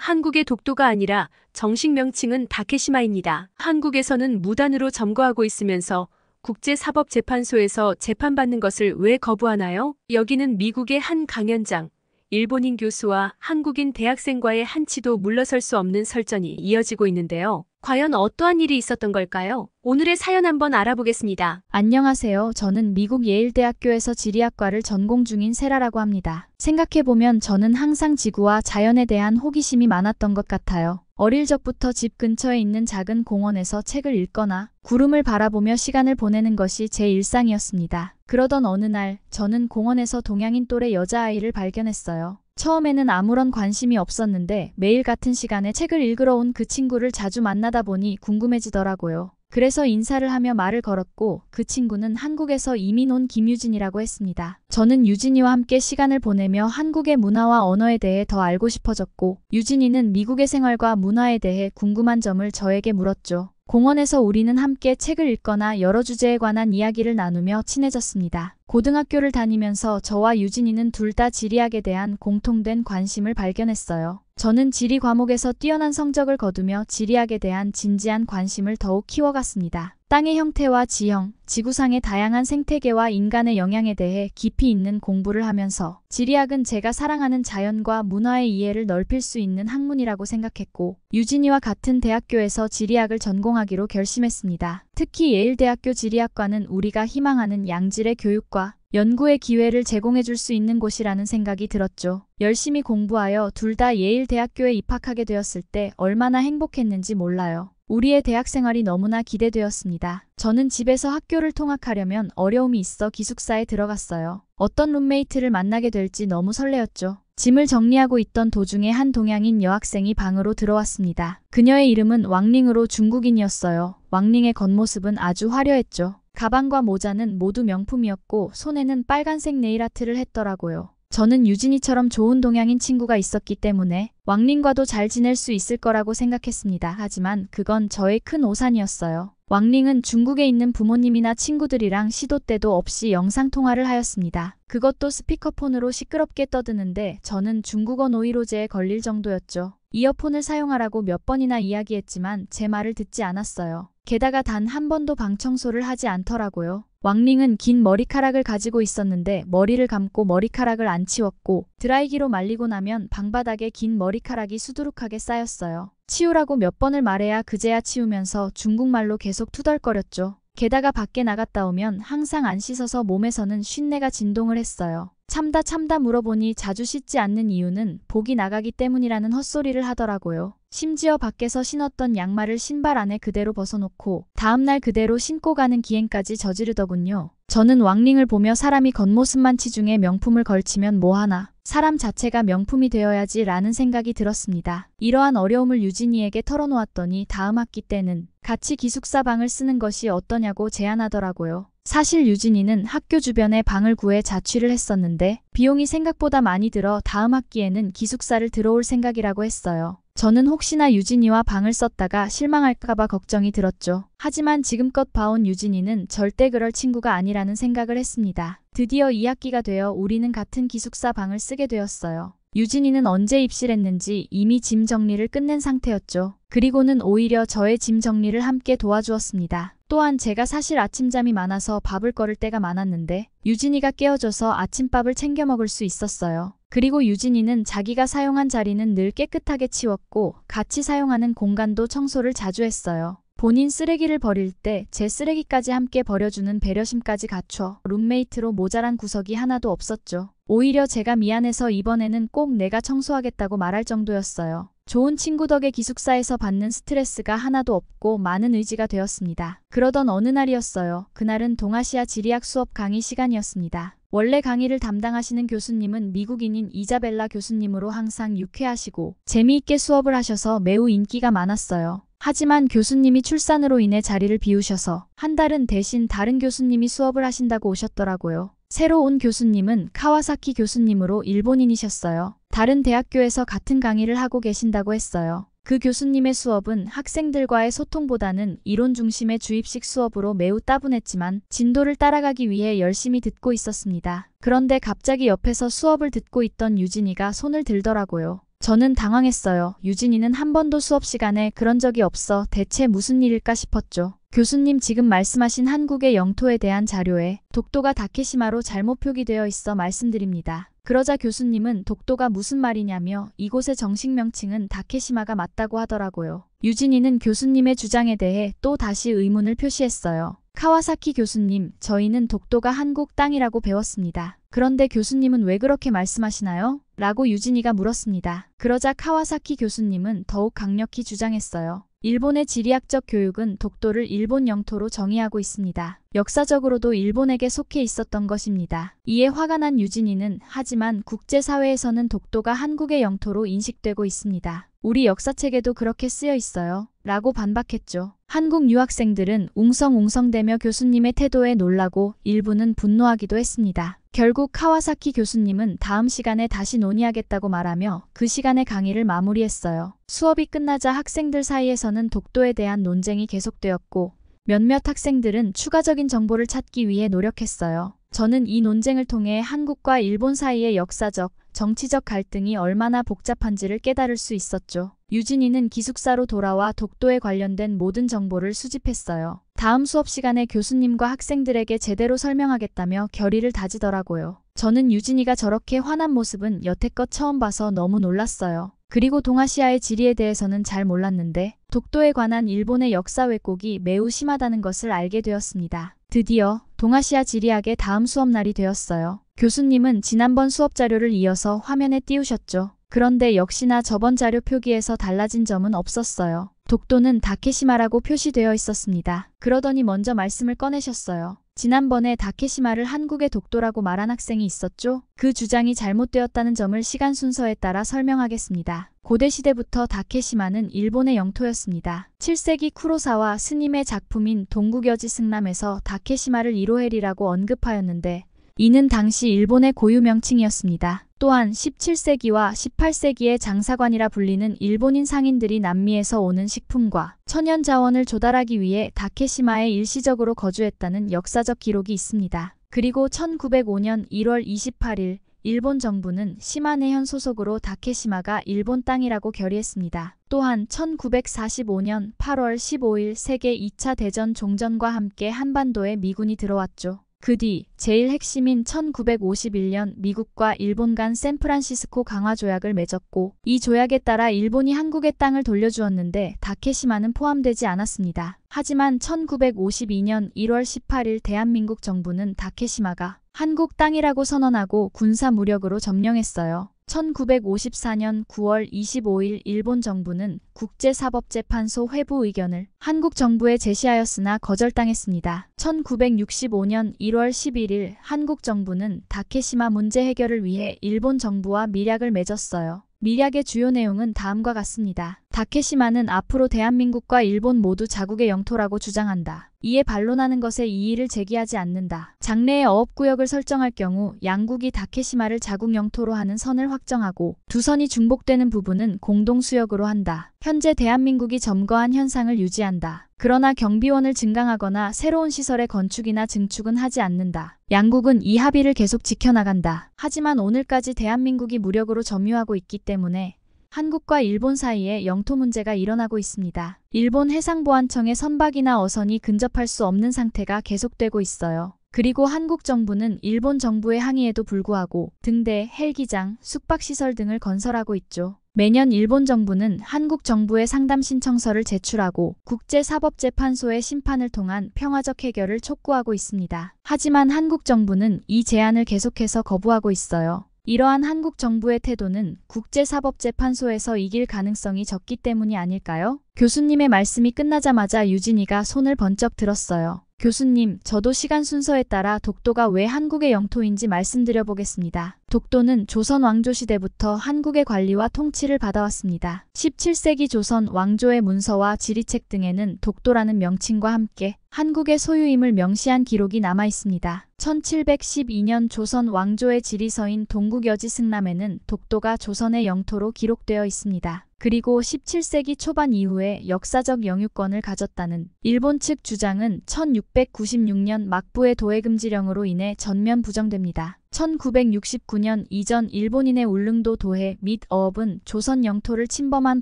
한국의 독도가 아니라 정식 명칭은 다케시마입니다. 한국에서는 무단으로 점거하고 있으면서 국제사법재판소에서 재판받는 것을 왜 거부하나요? 여기는 미국의 한 강연장, 일본인 교수와 한국인 대학생과의 한치도 물러설 수 없는 설전이 이어지고 있는데요. 과연 어떠한 일이 있었던 걸까요? 오늘의 사연 한번 알아보겠습니다. 안녕하세요. 저는 미국 예일대학교에서 지리학과를 전공 중인 세라라고 합니다. 생각해보면 저는 항상 지구와 자연에 대한 호기심이 많았던 것 같아요. 어릴 적부터 집 근처에 있는 작은 공원에서 책을 읽거나 구름을 바라보며 시간을 보내는 것이 제 일상이었습니다. 그러던 어느 날 저는 공원에서 동양인 또래 여자아이를 발견했어요. 처음에는 아무런 관심이 없었는데 매일 같은 시간에 책을 읽으러 온 그 친구를 자주 만나다 보니 궁금해지더라고요. 그래서 인사를 하며 말을 걸었고 그 친구는 한국에서 이민 온 김유진이라고 했습니다. 저는 유진이와 함께 시간을 보내며 한국의 문화와 언어에 대해 더 알고 싶어졌고 유진이는 미국의 생활과 문화에 대해 궁금한 점을 저에게 물었죠. 공원에서 우리는 함께 책을 읽거나 여러 주제에 관한 이야기를 나누며 친해졌습니다. 고등학교를 다니면서 저와 유진이는 둘 다 지리학에 대한 공통된 관심을 발견했어요. 저는 지리 과목에서 뛰어난 성적을 거두며 지리학에 대한 진지한 관심을 더욱 키워갔습니다. 땅의 형태와 지형, 지구상의 다양한 생태계와 인간의 영향에 대해 깊이 있는 공부를 하면서 지리학은 제가 사랑하는 자연과 문화의 이해를 넓힐 수 있는 학문이라고 생각했고 유진이와 같은 대학교에서 지리학을 전공하기로 결심했습니다. 특히 예일대학교 지리학과는 우리가 희망하는 양질의 교육과 연구의 기회를 제공해 줄 수 있는 곳이라는 생각이 들었죠. 열심히 공부하여 둘 다 예일대학교에 입학하게 되었을 때 얼마나 행복했는지 몰라요. 우리의 대학 생활이 너무나 기대되었습니다. 저는 집에서 학교를 통학하려면 어려움이 있어 기숙사에 들어갔어요. 어떤 룸메이트를 만나게 될지 너무 설레었죠. 짐을 정리하고 있던 도중에 한 동양인 여학생이 방으로 들어왔습니다. 그녀의 이름은 왕링으로 중국인이었어요. 왕링의 겉모습은 아주 화려했죠. 가방과 모자는 모두 명품이었고 손에는 빨간색 네일아트를 했더라고요. 저는 유진이처럼 좋은 동양인 친구가 있었기 때문에 왕링과도 잘 지낼 수 있을 거라고 생각했습니다. 하지만 그건 저의 큰 오산이었어요. 왕링은 중국에 있는 부모님이나 친구들이랑 시도 때도 없이 영상통화를 하였습니다. 그것도 스피커폰으로 시끄럽게 떠드는데 저는 중국어 노이로제에 걸릴 정도였죠. 이어폰을 사용하라고 몇 번이나 이야기했지만 제 말을 듣지 않았어요. 게다가 단 한 번도 방 청소를 하지 않더라고요. 왕링은 긴 머리카락을 가지고 있었는데 머리를 감고 머리카락을 안 치웠고 드라이기로 말리고 나면 방바닥에 긴 머리카락이 수두룩하게 쌓였어요. 치우라고 몇 번을 말해야 그제야 치우면서 중국말로 계속 투덜거렸죠. 게다가 밖에 나갔다 오면 항상 안 씻어서 몸에서는 쉰내가 진동을 했어요. 참다 물어보니 자주 씻지 않는 이유는 복이 나가기 때문이라는 헛소리를 하더라고요. 심지어 밖에서 신었던 양말을 신발 안에 그대로 벗어놓고 다음날 그대로 신고 가는 기행까지 저지르더군요. 저는 왕링을 보며 사람이 겉모습만 치중해 명품을 걸치면 뭐하나. 사람 자체가 명품이 되어야지 라는 생각이 들었습니다. 이러한 어려움을 유진이에게 털어놓았더니 다음 학기 때는 같이 기숙사 방을 쓰는 것이 어떠냐고 제안하더라고요. 사실 유진이는 학교 주변에 방을 구해 자취를 했었는데 비용이 생각보다 많이 들어 다음 학기에는 기숙사를 들어올 생각이라고 했어요. 저는 혹시나 유진이와 방을 썼다가 실망할까봐 걱정이 들었죠. 하지만 지금껏 봐온 유진이는 절대 그럴 친구가 아니라는 생각을 했습니다. 드디어 2학기가 되어 우리는 같은 기숙사 방을 쓰게 되었어요. 유진이는 언제 입실했는지 이미 짐 정리를 끝낸 상태였죠. 그리고는 오히려 저의 짐 정리를 함께 도와주었습니다. 또한 제가 사실 아침잠이 많아서 밥을 거를 때가 많았는데 유진이가 깨워줘서 아침밥을 챙겨 먹을 수 있었어요. 그리고 유진이는 자기가 사용한 자리는 늘 깨끗하게 치웠고 같이 사용하는 공간도 청소를 자주 했어요. 본인 쓰레기를 버릴 때 제 쓰레기까지 함께 버려주는 배려심까지 갖춰 룸메이트로 모자란 구석이 하나도 없었죠. 오히려 제가 미안해서 이번에는 꼭 내가 청소하겠다고 말할 정도였어요. 좋은 친구 덕에 기숙사에서 받는 스트레스가 하나도 없고 많은 의지가 되었습니다. 그러던 어느 날이었어요. 그날은 동아시아 지리학 수업 강의 시간이었습니다. 원래 강의를 담당하시는 교수님은 미국인인 이자벨라 교수님으로 항상 유쾌하시고 재미있게 수업을 하셔서 매우 인기가 많았어요. 하지만 교수님이 출산으로 인해 자리를 비우셔서 한 달은 대신 다른 교수님이 수업을 하신다고 오셨더라고요. 새로 온 교수님은 카와사키 교수님으로 일본인이셨어요. 다른 대학교에서 같은 강의를 하고 계신다고 했어요. 그 교수님의 수업은 학생들과의 소통보다는 이론 중심의 주입식 수업으로 매우 따분했지만 진도를 따라가기 위해 열심히 듣고 있었습니다. 그런데 갑자기 옆에서 수업을 듣고 있던 유진이가 손을 들더라고요. 저는 당황했어요. 유진이는 한 번도 수업 시간에 그런 적이 없어 대체 무슨 일일까 싶었죠. 교수님, 지금 말씀하신 한국의 영토에 대한 자료에 독도가 다케시마로 잘못 표기되어 있어 말씀드립니다. 그러자 교수님은 독도가 무슨 말이냐며 이곳의 정식 명칭은 다케시마가 맞다고 하더라고요. 유진이는 교수님의 주장에 대해 또 다시 의문을 표시했어요. 카와사키 교수님, 저희는 독도가 한국 땅이라고 배웠습니다. 그런데 교수님은 왜 그렇게 말씀하시나요? 라고 유진이가 물었습니다. 그러자 카와사키 교수님은 더욱 강력히 주장했어요. 일본의 지리학적 교육은 독도를 일본 영토로 정의하고 있습니다. 역사적으로도 일본에게 속해 있었던 것입니다. 이에 화가 난 유진이는 하지만 국제사회에서는 독도가 한국의 영토로 인식되고 있습니다. 우리 역사책에도 그렇게 쓰여 있어요. 라고 반박했죠. 한국 유학생들은 웅성웅성대며 교수님의 태도에 놀라고 일부는 분노하기도 했습니다. 결국 카와사키 교수님은 다음 시간에 다시 논의하겠다고 말하며 그 시간에 강의를 마무리했어요. 수업이 끝나자 학생들 사이에서는 독도에 대한 논쟁이 계속되었고 몇몇 학생들은 추가적인 정보를 찾기 위해 노력했어요. 저는 이 논쟁을 통해 한국과 일본 사이의 역사적, 정치적 갈등이 얼마나 복잡한지를 깨달을 수 있었죠. 유진이는 기숙사로 돌아와 독도에 관련된 모든 정보를 수집했어요. 다음 수업 시간에 교수님과 학생들에게 제대로 설명하겠다며 결의를 다지더라고요. 저는 유진이가 저렇게 화난 모습은 여태껏 처음 봐서 너무 놀랐어요. 그리고 동아시아의 지리에 대해서는 잘 몰랐는데 독도에 관한 일본의 역사 왜곡이 매우 심하다는 것을 알게 되었습니다. 드디어 동아시아 지리학의 다음 수업날이 되었어요. 교수님은 지난번 수업 자료를 이어서 화면에 띄우셨죠. 그런데 역시나 저번 자료 표기에서 달라진 점은 없었어요. 독도는 다케시마라고 표시되어 있었습니다. 그러더니 먼저 말씀을 꺼내셨어요. 지난번에 다케시마를 한국의 독도라고 말한 학생이 있었죠? 그 주장이 잘못되었다는 점을 시간 순서에 따라 설명하겠습니다. 고대시대부터 다케시마는 일본의 영토였습니다. 7세기 쿠로사와 스님의 작품인 동국여지 승람에서 다케시마를 이로헬이라고 언급하였는데 이는 당시 일본의 고유 명칭이었습니다. 또한 17세기와 18세기의 장사관이라 불리는 일본인 상인들이 남미에서 오는 식품과 천연 자원을 조달하기 위해 다케시마에 일시적으로 거주했다는 역사적 기록이 있습니다. 그리고 1905년 1월 28일 일본 정부는 시마네현 소속으로 다케시마가 일본 땅이라고 결의했습니다. 또한 1945년 8월 15일 세계 2차 대전 종전과 함께 한반도에 미군이 들어왔죠. 그 뒤 제일 핵심인 1951년 미국과 일본 간 샌프란시스코 강화 조약을 맺었고 이 조약에 따라 일본이 한국의 땅을 돌려주었는데 다케시마는 포함되지 않았습니다. 하지만 1952년 1월 18일 대한민국 정부는 다케시마가 한국 땅이라고 선언하고 군사 무력으로 점령했어요. 1954년 9월 25일 일본 정부는 국제사법재판소 회부 의견을 한국 정부에 제시하였으나 거절당했습니다. 1965년 1월 11일 한국 정부는 다케시마 문제 해결을 위해 일본 정부와 밀약을 맺었어요. 밀약의 주요 내용은 다음과 같습니다. 다케시마는 앞으로 대한민국과 일본 모두 자국의 영토라고 주장한다. 이에 반론하는 것에 이의를 제기하지 않는다. 장래의 어업구역을 설정할 경우 양국이 다케시마를 자국 영토로 하는 선을 확정하고 두 선이 중복되는 부분은 공동수역으로 한다. 현재 대한민국이 점거한 현상을 유지한다. 그러나 경비원을 증강하거나 새로운 시설의 건축이나 증축은 하지 않는다. 양국은 이 합의를 계속 지켜나간다. 하지만 오늘까지 대한민국이 무력으로 점유하고 있기 때문에 한국과 일본 사이에 영토 문제가 일어나고 있습니다. 일본 해상보안청의 선박이나 어선이 근접할 수 없는 상태가 계속되고 있어요. 그리고 한국 정부는 일본 정부의 항의에도 불구하고 등대, 헬기장, 숙박시설 등을 건설하고 있죠. 매년 일본 정부는 한국 정부에 상담 신청서를 제출하고 국제사법재판소의 심판을 통한 평화적 해결을 촉구하고 있습니다. 하지만 한국 정부는 이 제안을 계속해서 거부하고 있어요. 이러한 한국 정부의 태도는 국제사법재판소에서 이길 가능성이 적기 때문이 아닐까요? 교수님의 말씀이 끝나자마자 유진이가 손을 번쩍 들었어요. 교수님, 저도 시간 순서에 따라 독도가 왜 한국의 영토인지 말씀드려 보겠습니다. 독도는 조선 왕조 시대부터 한국의 관리와 통치를 받아왔습니다. 17세기 조선 왕조의 문서와 지리책 등에는 독도라는 명칭과 함께 한국의 소유임을 명시한 기록이 남아 있습니다. 1712년 조선 왕조의 지리서인 동국여지 승람에는 독도가 조선의 영토로 기록되어 있습니다. 그리고 17세기 초반 이후에 역사적 영유권을 가졌다는 일본 측 주장은 1696년 막부의 도해 금지령으로 인해 전면 부정됩니다. 1969년 이전 일본인의 울릉도 도해 및 어업은 조선 영토를 침범한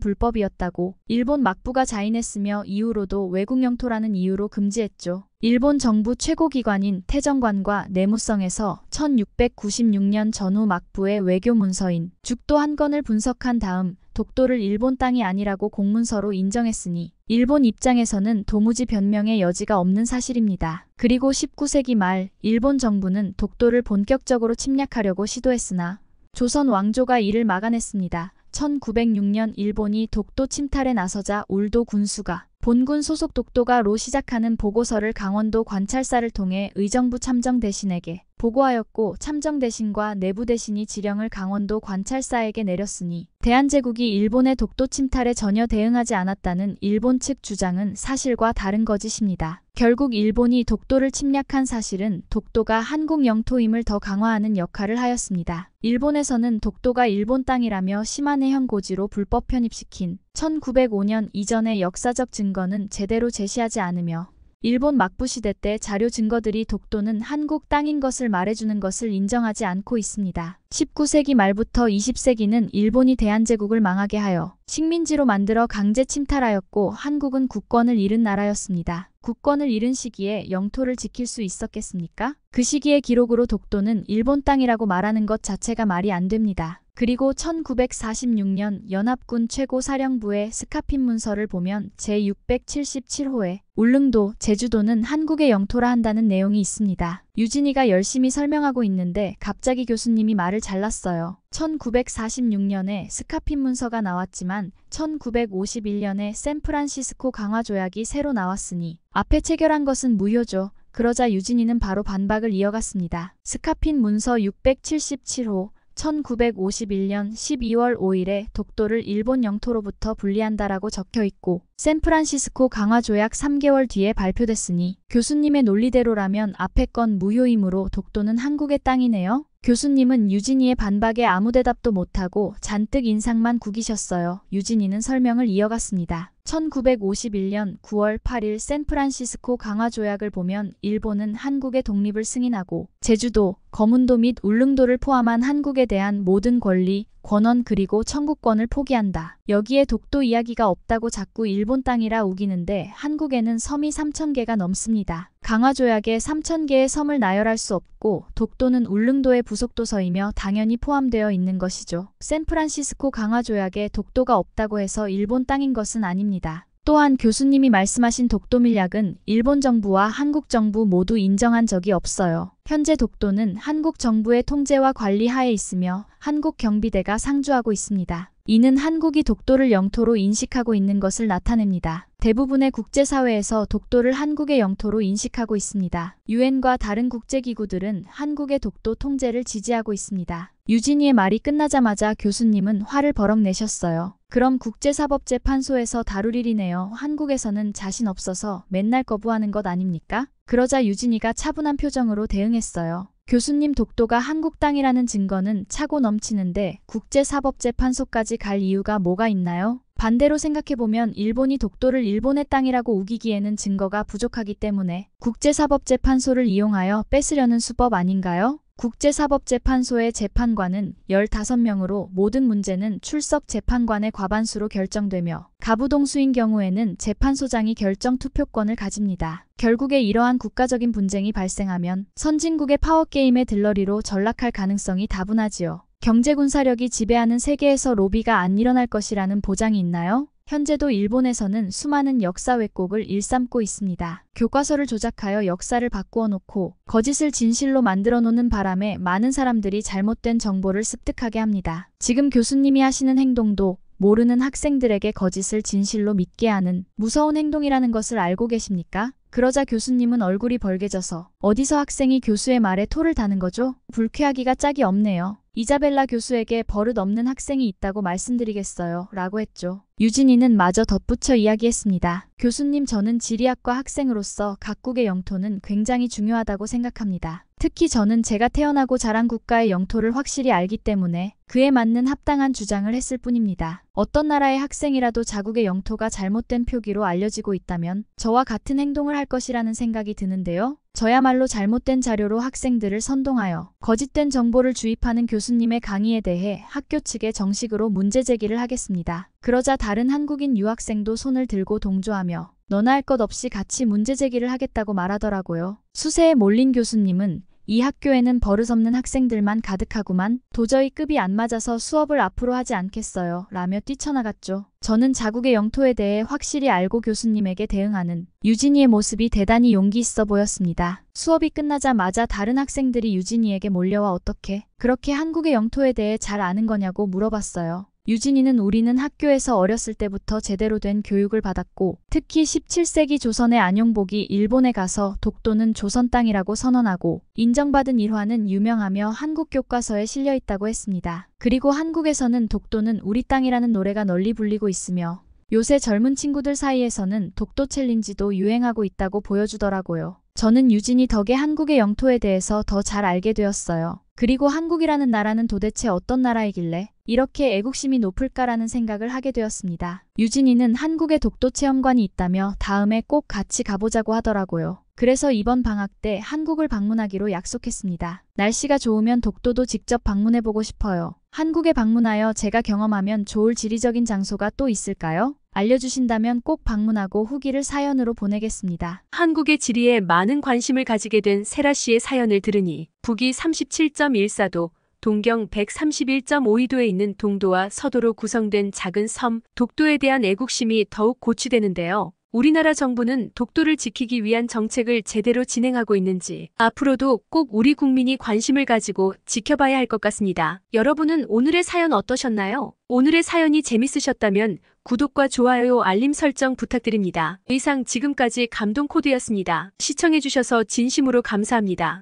불법이었다고 일본 막부가 자인했으며 이후로도 외국 영토라는 이유로 금지했죠. 일본 정부 최고기관인 태정관과 내무성에서 1696년 전후 막부의 외교 문서인 죽도 한 건을 분석한 다음 독도를 일본 땅이 아니라고 공문서로 인정했으니 일본 입장에서는 도무지 변명의 여지가 없는 사실입니다. 그리고 19세기 말 일본 정부는 독도를 본격적으로 침략하려고 시도했으나 조선 왕조가 이를 막아냈습니다. 1906년 일본이 독도 침탈에 나서자 울도 군수가 본군 소속 독도가로 시작하는 보고서를 강원도 관찰사를 통해 의정부 참정대신에게 보고하였고 참정대신과 내부대신이 지령을 강원도 관찰사에게 내렸으니 대한제국이 일본의 독도 침탈에 전혀 대응하지 않았다는 일본 측 주장은 사실과 다른 거짓입니다. 결국 일본이 독도를 침략한 사실은 독도가 한국 영토임을 더 강화하는 역할을 하였습니다. 일본에서는 독도가 일본 땅이라며 심한해형 고지로 불법 편입시킨 1905년 이전의 역사적 증거는 제대로 제시하지 않으며 일본 막부 시대 때 자료 증거들이 독도는 한국 땅인 것을 말해주는 것을 인정하지 않고 있습니다. 19세기 말부터 20세기는 일본이 대한제국을 망하게 하여 식민지로 만들어 강제 침탈하였고 한국은 국권을 잃은 나라였습니다. 국권을 잃은 시기에 영토를 지킬 수 있었겠습니까? 그 시기의 기록으로 독도는 일본 땅이라고 말하는 것 자체가 말이 안 됩니다. 그리고 1946년 연합군 최고사령부의 스카핀 문서를 보면 제677호에 울릉도, 제주도는 한국의 영토라 한다는 내용이 있습니다. 유진이가 열심히 설명하고 있는데 갑자기 교수님이 말을 잘랐어요. 1946년에 스카핀 문서가 나왔지만 1951년에 샌프란시스코 강화조약이 새로 나왔으니 앞에 체결한 것은 무효죠. 그러자 유진이는 바로 반박을 이어갔습니다. 스카핀 문서 677호 1951년 12월 5일에 독도를 일본 영토로부터 분리한다라고 적혀있고 샌프란시스코 강화조약 3개월 뒤에 발표됐으니 교수님의 논리대로라면 앞에 건 무효이므로 독도는 한국의 땅이네요. 교수님은 유진이의 반박에 아무 대답도 못하고 잔뜩 인상만 구기셨어요. 유진이는 설명을 이어갔습니다. 1951년 9월 8일 샌프란시스코 강화조약을 보면 일본은 한국의 독립을 승인하고 제주도, 거문도 및 울릉도를 포함한 한국에 대한 모든 권리, 권원 그리고 청구권을 포기한다. 여기에 독도 이야기가 없다고 자꾸 일본 땅이라 우기는데 한국에는 섬이 3,000개가 넘습니다. 강화조약에 3,000개의 섬을 나열할 수 없고 독도는 울릉도의 부속도서이며 당연히 포함되어 있는 것이죠. 샌프란시스코 강화조약에 독도가 없다고 해서 일본 땅인 것은 아닙니다. 또한 교수님이 말씀하신 독도 밀약은 일본 정부와 한국 정부 모두 인정한 적이 없어요. 현재 독도는 한국 정부의 통제와 관리 하에 있으며 한국 경비대가 상주하고 있습니다. 이는 한국이 독도를 영토로 인식하고 있는 것을 나타냅니다. 대부분의 국제사회에서 독도를 한국의 영토로 인식하고 있습니다. 유엔과 다른 국제기구들은 한국의 독도 통제를 지지하고 있습니다. 유진이의 말이 끝나자마자 교수님은 화를 버럭 내셨어요. 그럼 국제사법재판소에서 다룰 일이네요. 한국에서는 자신 없어서 맨날 거부하는 것 아닙니까? 그러자 유진이가 차분한 표정으로 대응했어요. 교수님, 독도가 한국 땅이라는 증거는 차고 넘치는데 국제사법재판소까지 갈 이유가 뭐가 있나요? 반대로 생각해보면 일본이 독도를 일본의 땅이라고 우기기에는 증거가 부족하기 때문에 국제사법재판소를 이용하여 뺏으려는 수법 아닌가요? 국제사법재판소의 재판관은 15명으로 모든 문제는 출석 재판관의 과반수로 결정되며 가부동수인 경우에는 재판소장이 결정 투표권을 가집니다. 결국에 이러한 국가적인 분쟁이 발생하면 선진국의 파워게임의 들러리로 전락할 가능성이 다분하지요. 경제군사력이 지배하는 세계에서 로비가 안 일어날 것이라는 보장이 있나요? 현재도 일본에서는 수많은 역사 왜곡을 일삼고 있습니다. 교과서를 조작하여 역사를 바꾸어 놓고 거짓을 진실로 만들어 놓는 바람에 많은 사람들이 잘못된 정보를 습득하게 합니다. 지금 교수님이 하시는 행동도 모르는 학생들에게 거짓을 진실로 믿게 하는 무서운 행동이라는 것을 알고 계십니까? 그러자 교수님은 얼굴이 벌개져서 어디서 학생이 교수의 말에 토를 다는 거죠? 불쾌하기가 짝이 없네요. 이자벨라 교수에게 버릇 없는 학생이 있다고 말씀드리겠어요. 라고 했죠. 유진이는 마저 덧붙여 이야기했습니다. 교수님, 저는 지리학과 학생으로서 각국의 영토는 굉장히 중요하다고 생각합니다. 특히 저는 제가 태어나고 자란 국가의 영토를 확실히 알기 때문에 그에 맞는 합당한 주장을 했을 뿐입니다. 어떤 나라의 학생이라도 자국의 영토가 잘못된 표기로 알려지고 있다면 저와 같은 행동을 할 것이라는 생각이 드는데요. 저야말로 잘못된 자료로 학생들을 선동하여 거짓된 정보를 주입하는 교수님의 강의에 대해 학교 측에 정식으로 문제 제기를 하겠습니다. 그러자 다른 한국인 유학생도 손을 들고 동조하며 너나 할 것 없이 같이 문제 제기를 하겠다고 말하더라고요. 수세에 몰린 교수님은 이 학교에는 버릇없는 학생들만 가득하구만. 도저히 급이 안 맞아서 수업을 앞으로 하지 않겠어요. 라며 뛰쳐나갔죠. 저는 자국의 영토에 대해 확실히 알고 교수님에게 대응하는 유진이의 모습이 대단히 용기 있어 보였습니다. 수업이 끝나자마자 다른 학생들이 유진이에게 몰려와 어떻게 그렇게 한국의 영토에 대해 잘 아는 거냐고 물어봤어요. 유진이는 우리는 학교에서 어렸을 때부터 제대로 된 교육을 받았고 특히 17세기 조선의 안용복이 일본에 가서 독도는 조선 땅이라고 선언하고 인정받은 일화는 유명하며 한국 교과서에 실려 있다고 했습니다. 그리고 한국에서는 독도는 우리 땅이라는 노래가 널리 불리고 있으며 요새 젊은 친구들 사이에서는 독도 챌린지도 유행하고 있다고 보여주더라고요. 저는 유진이 덕에 한국의 영토에 대해서 더 잘 알게 되었어요. 그리고 한국이라는 나라는 도대체 어떤 나라이길래 이렇게 애국심이 높을까라는 생각을 하게 되었습니다. 유진이는 한국의 독도 체험관이 있다며 다음에 꼭 같이 가보자고 하더라고요. 그래서 이번 방학 때 한국을 방문하기로 약속했습니다. 날씨가 좋으면 독도도 직접 방문해보고 싶어요. 한국에 방문하여 제가 경험하면 좋을 지리적인 장소가 또 있을까요? 알려주신다면 꼭 방문하고 후기를 사연으로 보내겠습니다. 한국의 지리에 많은 관심을 가지게 된 세라 씨의 사연을 들으니 북위 37.14도, 동경 131.52도에 있는 동도와 서도로 구성된 작은 섬 독도에 대한 애국심이 더욱 고취되는데요. 우리나라 정부는 독도를 지키기 위한 정책을 제대로 진행하고 있는지 앞으로도 꼭 우리 국민이 관심을 가지고 지켜봐야 할 것 같습니다. 여러분은 오늘의 사연 어떠셨나요? 오늘의 사연이 재밌으셨다면 구독과 좋아요, 알림 설정 부탁드립니다. 이상 지금까지 감동코드였습니다. 시청해주셔서 진심으로 감사합니다.